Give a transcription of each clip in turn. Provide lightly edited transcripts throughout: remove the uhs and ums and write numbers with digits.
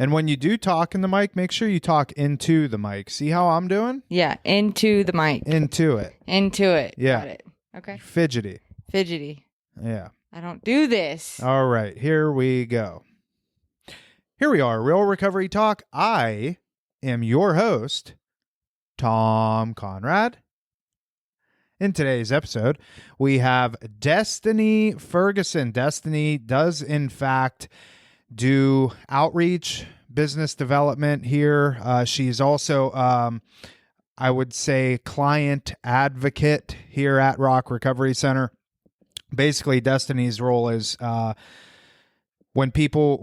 And when you do talk in the mic, make sure you talk into the mic. See how I'm doing? Yeah, into the mic. Into it. Into it. Yeah. Got it. Okay. Fidgety. Fidgety. Yeah. I don't do this. All right, here we go. Here we are, Real Recovery Talk. I am your host, Tom Conrad. In today's episode, we have Destiny Ferguson. Destiny does, in fact, do outreach, business development here. She's also, I would say, client advocate here at Rock Recovery Center. Basically, Destiny's role is when people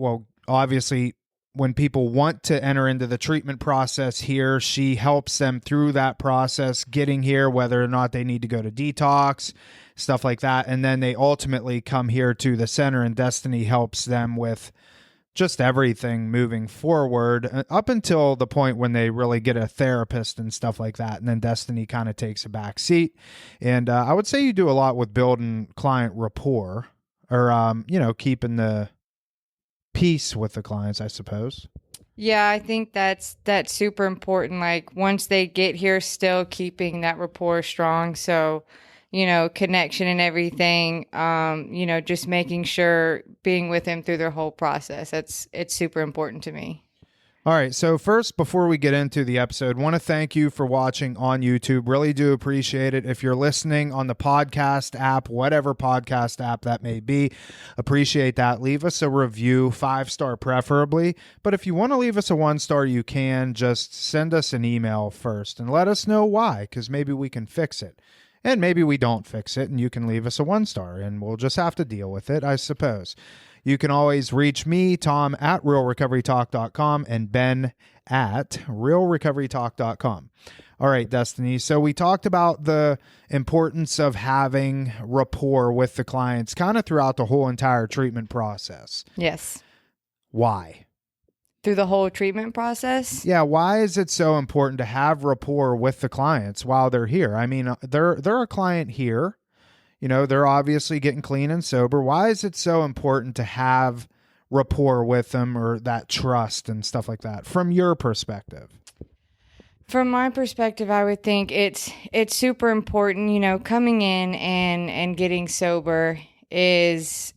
want to enter into the treatment process here, she helps them through that process, getting here, whether or not they need to go to detox, stuff like that. And then they ultimately come here to the center, and Destiny helps them with just everything moving forward up until the point when they really get a therapist and stuff like that. And then Destiny kind of takes a back seat. And I would say you do a lot with building client rapport or, keeping the peace with the clients, I suppose. Yeah, I think that's super important. Like once they get here, still keeping that rapport strong. So, connection and everything, just making sure being with them through their whole process. It's super important to me. All right. So first, before we get into the episode, want to thank you for watching on YouTube. Really do appreciate it. If you're listening on the podcast app, whatever podcast app that may be, appreciate that. Leave us a review, 5-star preferably. But if you want to leave us a 1-star, you can. Just send us an email first and let us know why, because maybe we can fix it. And maybe we don't fix it, and you can leave us a 1-star, and we'll just have to deal with it, I suppose. You can always reach me, Tom, at realrecoverytalk.com and Ben at realrecoverytalk.com. All right, Destiny. So we talked about the importance of having rapport with the clients kind of throughout the whole entire treatment process. Yes. Why? Through the whole treatment process? Yeah, why is it so important to have rapport with the clients while they're here? I mean, they're a client here. They're obviously getting clean and sober. Why is it so important to have rapport with them or that trust and stuff like that from your perspective? From my perspective, I would think it's super important, coming in and getting sober it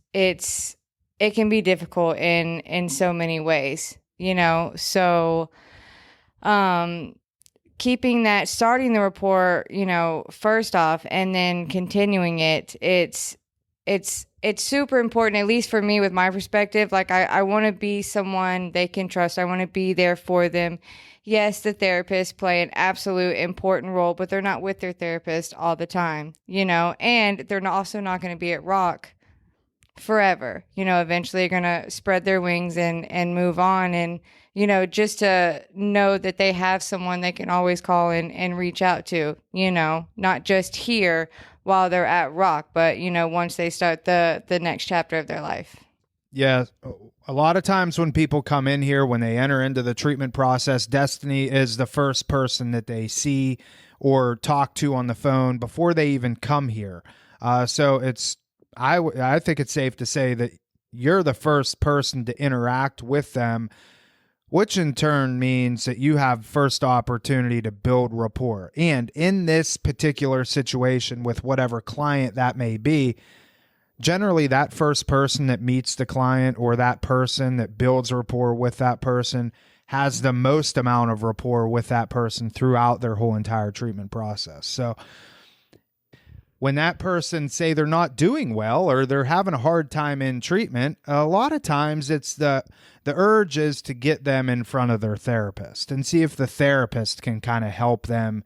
can be difficult in so many ways, so, keeping that, starting the rapport, first off, and then continuing it's super important, at least for me with my perspective. Like I want to be someone they can trust. I want to be there for them. Yes, the therapists play an absolute important role, but they're not with their therapist all the time, and they're also not going to be at Rock forever. Eventually they're going to spread their wings and move on. And, just to know that they have someone they can always call and reach out to, not just here while they're at Rock, but, once they start the next chapter of their life. Yeah. A lot of times when people come in here, when they enter into the treatment process, Destiny is the first person that they or talk to on the phone before they even come here. So I think it's safe to say that you're the first person to interact with them, which in turn means that you have first opportunity to build rapport. And in this particular situation with whatever client that may be, generally that first person that meets the client or that person that builds rapport with that person has the most amount of rapport with that person throughout their whole entire treatment process. So when that person say they're not doing well or they're having a hard time in treatment, a lot of times it's the urge is to get them in front of their therapist and see if the therapist can kind of help them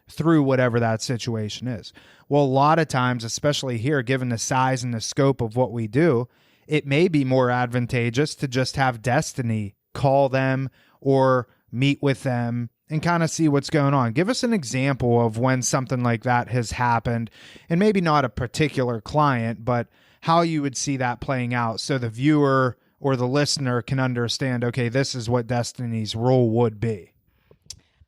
through whatever that situation is. Well, a lot of times, especially here, given the size and the scope of what we do, it may be more advantageous to just have Destiny call them or meet with them and kind of see what's going on. Give us an example of when something like that has happened, and maybe not a particular client, but how you would see that playing out so the viewer or the listener can understand, okay, this is what Destiny's role would be.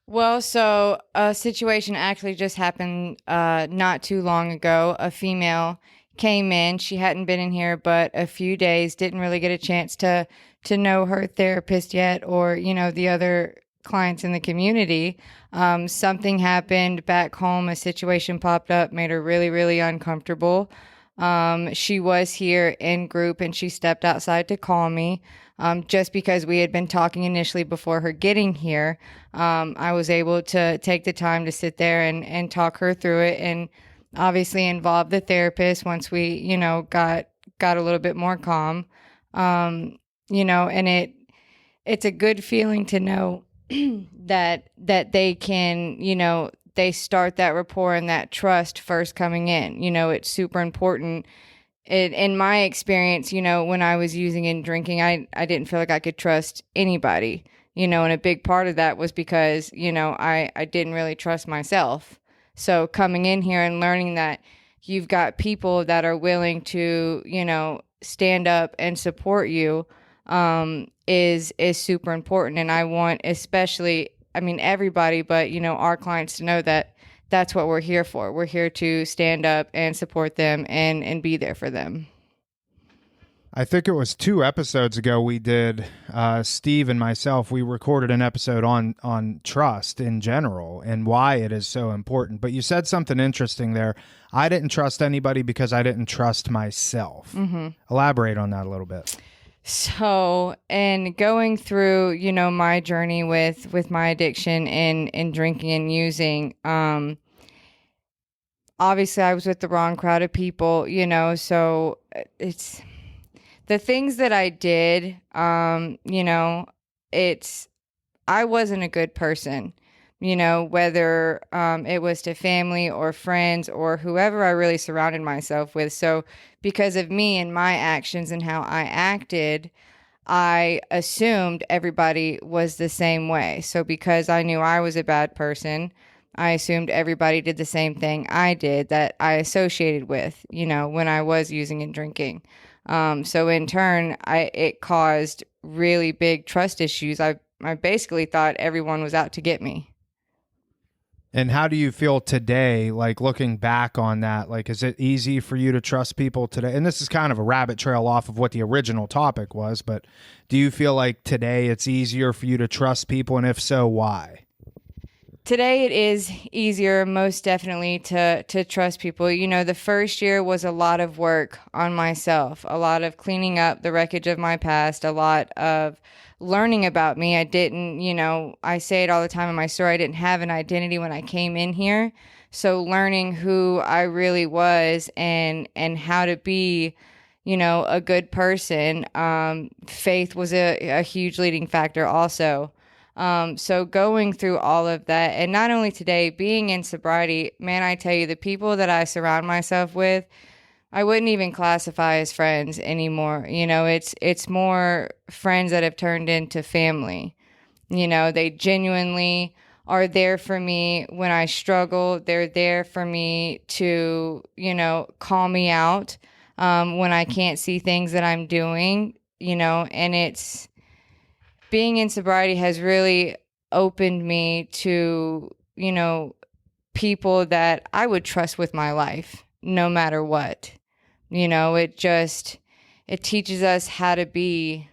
Well, so a situation actually just happened not too long ago. A female came in. She hadn't been in here but a few days, didn't really get a chance to know her therapist yet, or, the other clients in the community. Something happened back home, a situation popped up, made her really, really uncomfortable. She was here in group and she stepped outside to call me. Just because we had been talking initially before her getting here, I was able to take the time to sit there and talk her through it, and obviously involve the therapist once we, got a little bit more calm. And it's a good feeling to know that they can, they start that rapport and that trust first coming in. It's super important. In my experience, when I was using and drinking, I didn't feel like I could trust anybody, and a big part of that was because, I didn't really trust myself. So coming in here and learning that you've got people that are willing to, stand up and support you, is super important. And I want, especially, everybody, but, our clients to know that that's what we're here for. We're here to stand up and support them and be there for them. I think it was 2 episodes ago we did, Steve and myself, we recorded an episode on trust in general and why it is so important. But you said something interesting there. I didn't trust anybody because I didn't trust myself. Mm-hmm. Elaborate on that a little bit. So, and going through, my journey with my addiction in drinking and using, obviously I was with the wrong crowd of people, so it's the things that I did, I wasn't a good person, whether it was to family or friends or whoever I really surrounded myself with. So because of me and my actions and how I acted, I assumed everybody was the same way. So because I knew I was a bad person, I assumed everybody did the same thing I did that I associated with, when I was using and drinking. So in turn, it caused really big trust issues. I basically thought everyone was out to get me. And how do you feel today, like looking back on that? Like, is it easy for you to trust people today? And this is kind of a rabbit trail off of what the original topic was, but do you feel like today it's easier for you to trust people? And if so, why? Today it is easier, most definitely, to trust people. The first year was a lot of work on myself, a lot of cleaning up the wreckage of my past, a lot of learning about me. I didn't, I say it all the time in my story, I didn't have an identity when I came in here. So learning who I really was and how to be, a good person. Faith was a huge leading factor also. So going through all of that, and not only today, being in sobriety, man, I tell you, the people that I surround myself with, I wouldn't even classify as friends anymore. It's more friends that have turned into family. They genuinely are there for me when I struggle. They're there for me to, call me out, when I can't see things that I'm doing, and it's, being in sobriety has really opened me to, people that I would trust with my life, no matter what. It teaches us how to be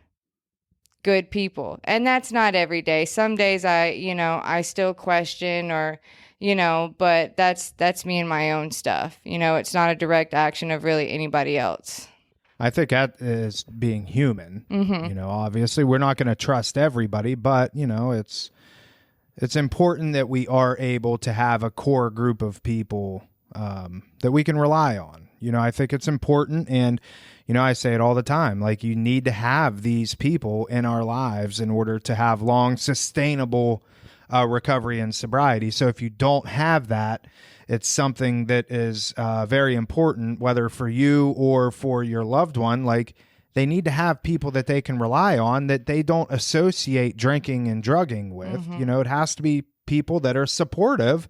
good people. And that's not every day. Some days I still question or, but that's me and my own stuff. It's not a direct action of really anybody else. I think that is being human. Mm-hmm. Obviously we're not going to trust everybody, but it's important that we are able to have a core group of people that we can rely on. I think it's important. And, I say it all the time, like you need to have these people in our lives in order to have long, sustainable recovery and sobriety. So if you don't have that, it's something that is very important, whether for you or for your loved one. Like they need to have people that they can rely on, that they don't associate drinking and drugging with. Mm-hmm. It has to be people that are supportive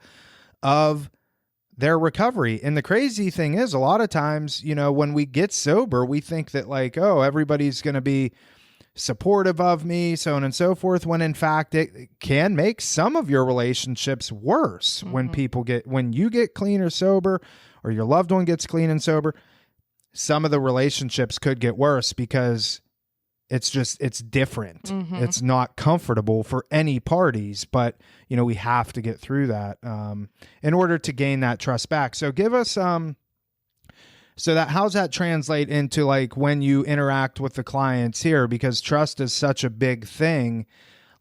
of their recovery. And the crazy thing is, a lot of times, when we get sober, we think that like, oh, everybody's going to be supportive of me, so on and so forth, when in fact it can make some of your relationships worse. Mm-hmm. When you get clean or sober, or your loved one gets clean and sober, some of the relationships could get worse because it's different. It's not comfortable for any parties, but we have to get through that in order to gain that trust back. So give us how's that translate into like when you interact with the clients here, because trust is such a big thing.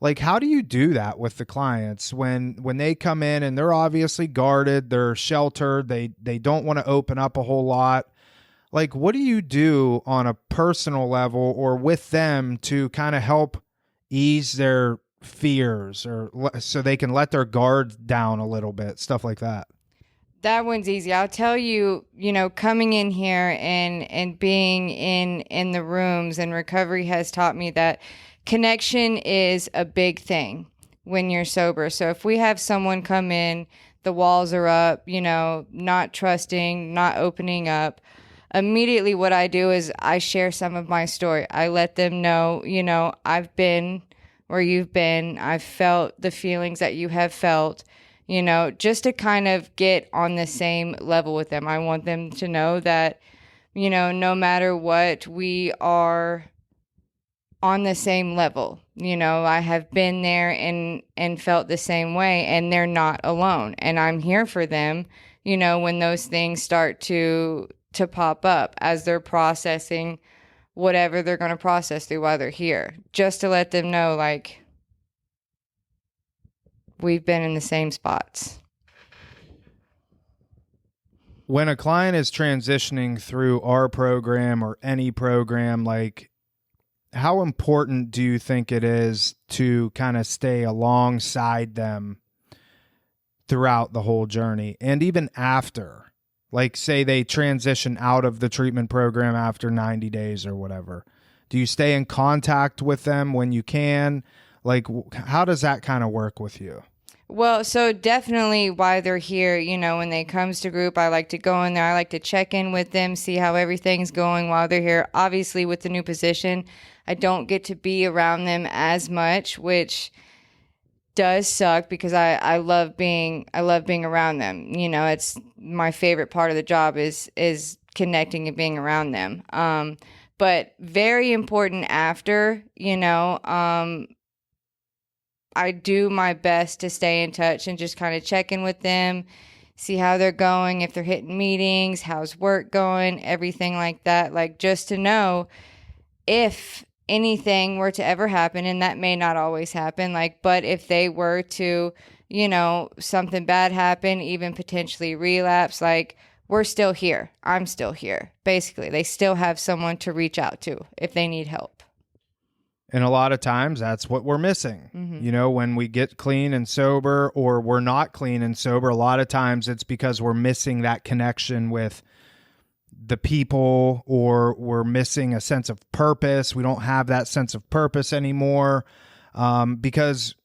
Like, how do you do that with the clients when they come in and they're obviously guarded, they're sheltered, they don't want to open up a whole lot? Like, what do you do on a personal level or with them to kind of help ease their fears or so they can let their guard down a little bit, stuff like that? That one's easy. I'll tell you, coming in here and being in the rooms, and recovery has taught me that connection is a big thing when you're sober. So if we have someone come in, the walls are up, not trusting, not opening up, immediately what I do is I share some of my story. I let them know, I've been where you've been. I've felt the feelings that you have felt, just to kind of get on the same level with them. I want them to know that, no matter what, we are on the same level. I have been there and felt the same way, and they're not alone. And I'm here for them, when those things start to pop up as they're processing whatever they're going to process through while they're here, just to let them know, like, we've been in the same spots. When a client is transitioning through our program or any program, like, how important do you think it is to kind of stay alongside them throughout the whole journey and even after? Like, say they transition out of the treatment program after 90 days or whatever. Do you stay in contact with them when you can? Like, how does that kind of work with you? Well, so definitely while they're here, when they comes to group, I like to go in there. I like to check in with them, see how everything's going while they're here. Obviously, with the new position, I don't get to be around them as much, which does suck because I love being around them. It's my favorite part of the job is connecting and being around them. But very important after, I do my best to stay in touch and just kind of check in with them, see how they're going, if they're hitting meetings, how's work going, everything like that. Like, just to know if anything were to ever happen, and that may not always happen, like, but if they were to, something bad happen, even potentially relapse, like, we're still here. I'm still here. Basically, they still have someone to reach out to if they need help. And a lot of times that's what we're missing. When we get clean and sober, or we're not clean and sober, a lot of times it's because we're missing that connection with the people, or we're missing a sense of purpose. We don't have that sense of purpose anymore, because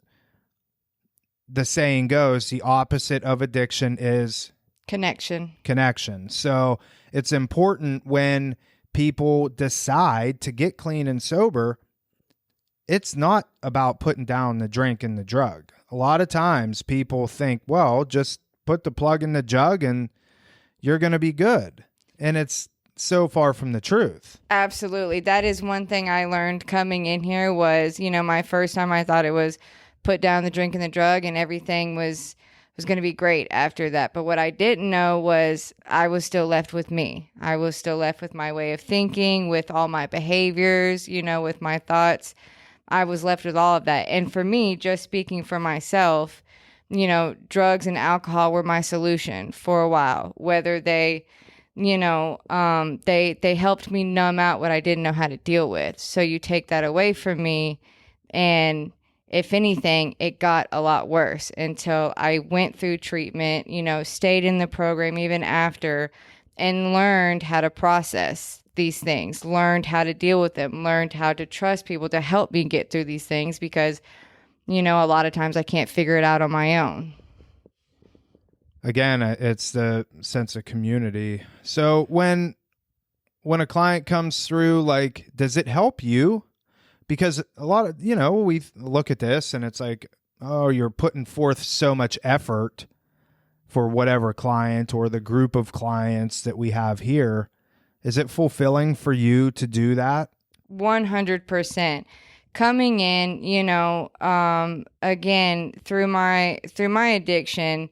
the saying goes, the opposite of addiction is connection. So it's important when people decide to get clean and sober, it's not about putting down the drink and the drug. A lot of times people think, well, just put the plug in the jug and you're going to be good. And it's so far from the truth. Absolutely. That is one thing I learned coming in here was, my first time I thought it was put down the drink and the drug and everything was going to be great after that. But what I didn't know was I was still left with me. I was still left with my way of thinking, with all my behaviors, with my thoughts. I was left with all of that. And for me, just speaking for myself, drugs and alcohol were my solution for a while, whether they they helped me numb out what I didn't know how to deal with. So you take that away from me, and if anything, it got a lot worse until I went through treatment, stayed in the program even after, and learned how to process these things, learned how to deal with them, learned how to trust people to help me get through these things, because, a lot of times I can't figure it out on my own. Again, it's the sense of community. So when a client comes through, like, does it help you? Because a lot of, we look at this and it's like, oh, you're putting forth so much effort for whatever client or the group of clients that we have here. Is it fulfilling for you to do that? 100%. Coming in, again, through my addiction,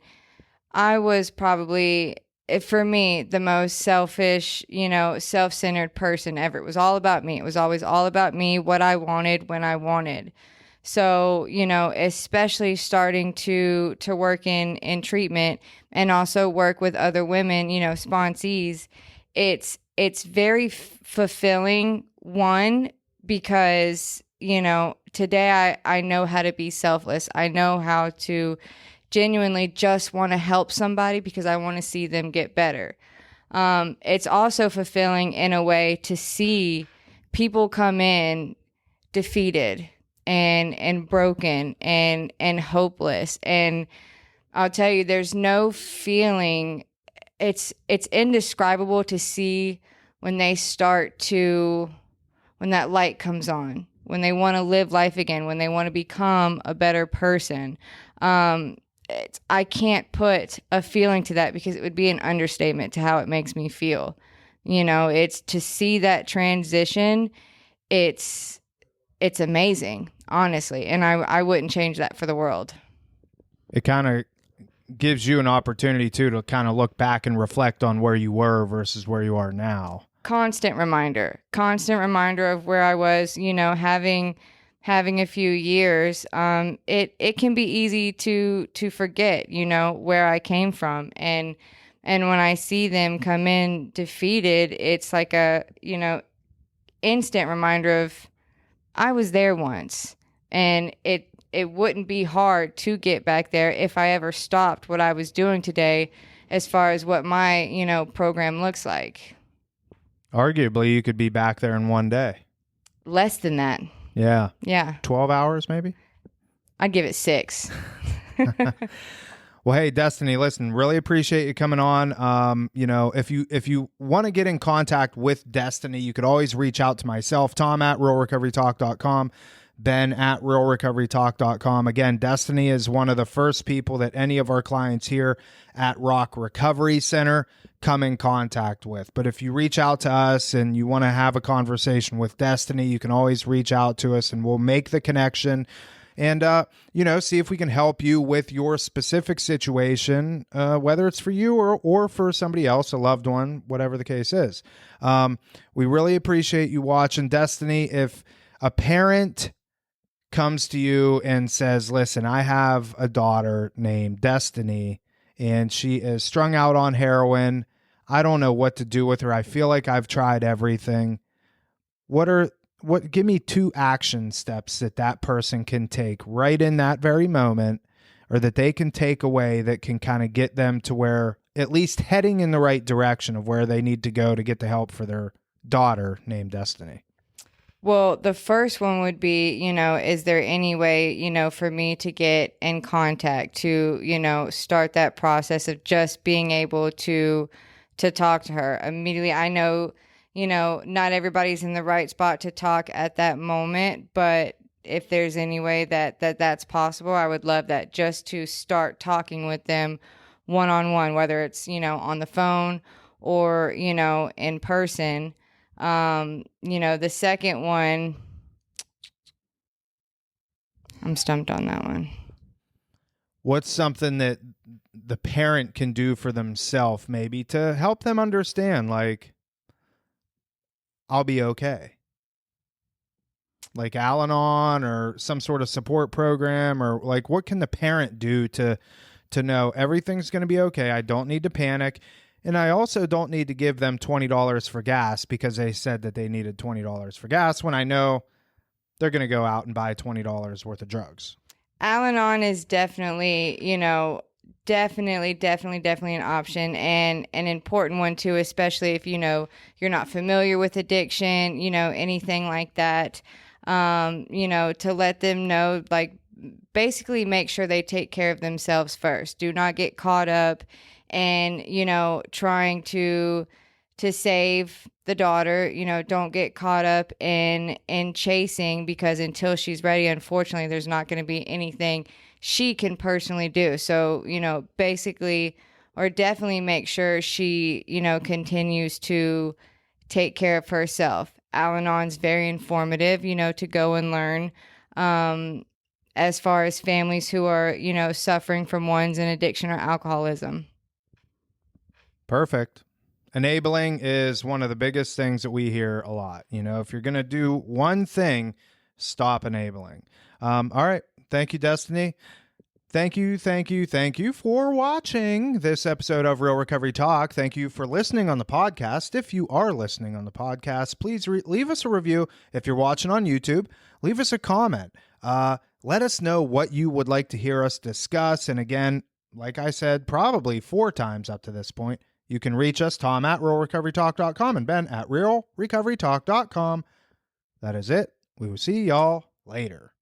I was probably, for me, the most selfish, self-centered person ever. It was all about me. It was always all about me, what I wanted, when I wanted. So, especially starting to work in treatment and also work with other women, sponsees, it's very fulfilling. One, because, today I know how to be selfless. I know how to genuinely just want to help somebody because I want to see them get better. It's also fulfilling in a way to see people come in defeated and broken and hopeless. And I'll tell you, there's no feeling. It's indescribable to see when they start to, when that light comes on, when they want to live life again, when they want to become a better person. I can't put a feeling to that because it would be an understatement to how it makes me feel. It's to see that transition. It's amazing, honestly. And I wouldn't change that for the world. It kind of gives you an opportunity too to kind of look back and reflect on where you were versus where you are now. Constant reminder of where I was, having a few years. It can be easy to forget, where I came from. And when I see them come in defeated, it's like a, instant reminder of I was there once, and it wouldn't be hard to get back there if I ever stopped what I was doing today as far as what my, program looks like. Arguably, you could be back there in one day. Less than that. Yeah. Yeah. 12 hours maybe? I'd give it 6. Well, hey, Destiny, listen, really appreciate you coming on. If you want to get in contact with Destiny, you could always reach out to myself, Tom at realrecoverytalk.com, Ben at realrecoverytalk.com. Again, Destiny is one of the first people that any of our clients here at Rock Recovery Center come in contact with. But if you reach out to us and you want to have a conversation with Destiny, you can always reach out to us and we'll make the connection. And, see if we can help you with your specific situation, whether it's for you or for somebody else, a loved one, whatever the case is. We really appreciate you watching. Destiny, if a parent comes to you and says, listen, I have a daughter named Destiny, and she is strung out on heroin. I don't know what to do with her. I feel like I've tried everything. Give me 2 action steps that person can take right in that very moment, or that they can take away that can kind of get them to where, at least heading in the right direction of where they need to go to get the help for their daughter named Destiny. Well, the first one would be, is there any way, for me to get in contact to, start that process of just being able to talk to her immediately. I know, not everybody's in the right spot to talk at that moment, but if there's any way that's possible, I would love that, just to start talking with them one-on-one, whether it's, on the phone or, in person. The second one, I'm stumped on that one. What's something that the parent can do for themselves maybe to help them understand, like, I'll be okay? Like Al-Anon or some sort of support program, or like, what can the parent do to know everything's going to be okay? I don't need to panic. And I also don't need to give them $20 for gas because they said that they needed $20 for gas, when I know they're going to go out and buy $20 worth of drugs. Al-Anon is definitely, definitely an option, and an important one too, especially if, you're not familiar with addiction, anything like that. To let them know, like, basically make sure they take care of themselves first. Do not get caught up and, trying to save the daughter. Don't get caught up in chasing, because until she's ready, unfortunately, there's not going to be anything she can personally do. So, basically, or definitely make sure she, continues to take care of herself. Al-Anon's very informative, to go and learn. As far as families who are, suffering from one's an addiction or alcoholism. Perfect. Enabling is one of the biggest things that we hear a lot. If you're going to do one thing, stop enabling. All right. Thank you, Destiny. Thank you for watching this episode of Real Recovery Talk. Thank you for listening on the podcast. If you are listening on the podcast, please leave us a review. If you're watching on YouTube, leave us a comment. Let us know what you would like to hear us discuss. And again, like I said, probably 4 times up to this point, you can reach us, Tom at realrecoverytalk.com and Ben at realrecoverytalk.com. That is it. We will see y'all later.